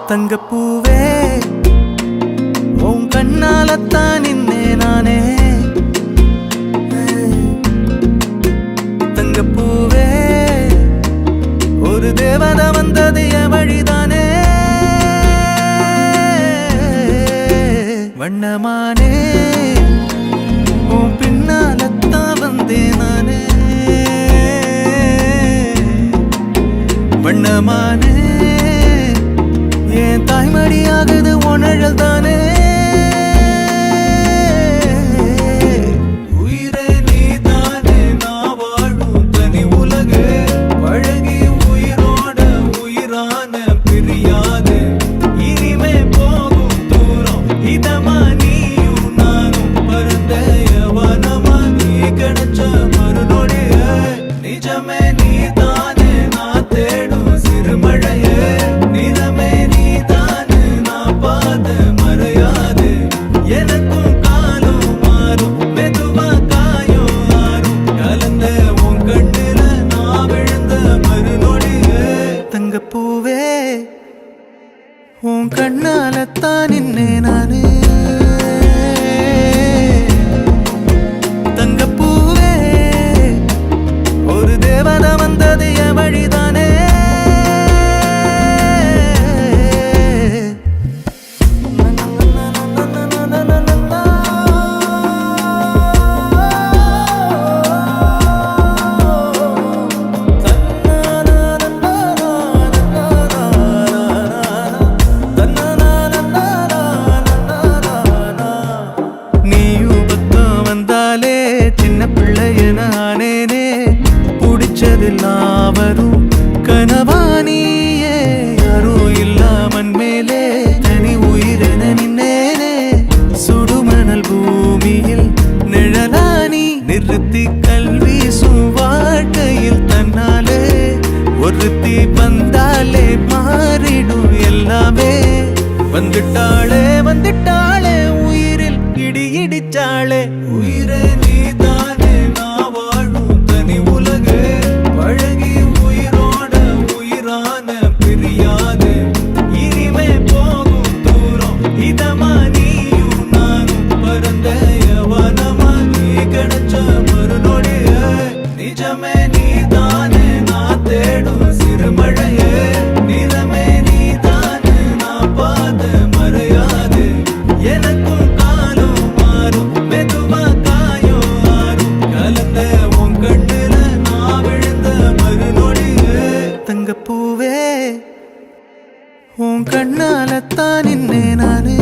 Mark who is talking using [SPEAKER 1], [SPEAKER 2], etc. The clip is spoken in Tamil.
[SPEAKER 1] தங்கப்பூவே உன் கண்ணாலத்தான் நின்னே நானே. தங்கப்பூவே ஒரு தேவதை வந்தது என் வழிதானே. வண்ணமானே உன் பின்னாலத்தான் வந்தேன் நானே. வண்ணமானே என் தாய்மடியாகுது உணழல் தானே. உயிரே நீ தானே நான் வாழும் தனி உலகு. பழகி உயிரோட உயிரான பிரியாது. இனிமே போகும் தூரம் இதமா நீயும் நானும் பரந்த யவனமா நீ கிடைச்ச மறுநொடிய. நிஜமே நீ தானே நான் தேடும் சிறுமழையே. நிறமே நீ தானே நான் பாத மறையாது. எனக்கும் காலம் மாறும் மெதுவா காயம் ஆறும். கலந்த உன் கண்ணுல நான் விழுந்த மறுநொடியே. தங்கப்பூவே உன் கண்ணாலத்தான் நின்னே நானே. தங்கப்பூவே ஒரு தேவதை வந்தது என் வழிதானே. நீயும் பக்கம் வந்தாலே சின்ன பிள்ளைய நானேனே. பிடிச்சதெல்லாம் வரும் கனவானியே. யாரும் இல்லாமன் மேலே தனி உயிரென நின்னேனே. சுடுமணல் பூமியில் நிழலானி நிறுத்தி கல்வீசும் வாழ்க்கையில் தன்னாலே. ஒருத்தி வந்தாலே மாறிடும் எல்லாமே. வந்துட்டாளே வந்துட்டாளே உயிரில் இடி இடிச்சாளே. உயிரே நீ தானே நான் வாழும் தனி உலகு. பழகி உயிரோட உயிரான பிரியாது. இனிமே போகும் தூரம் இதமா நீயும் நானும் பரந்த யவனமா நீ கிடைச்ச மறுநொடிய. நிஜமே நீ தானே நான் தேடும் சிறுமழையே. நிறமே நீ தானே நான் பாத மறையாது. எனக்கும் காலம் மாறும் மெதுவா காயம் ஆறும். கலந்த உன் கண்ணுல நான் விழுந்த மறுநொடியே. தங்கப்பூவே உன் கண்ணாலத்தான் நின்னே நானே.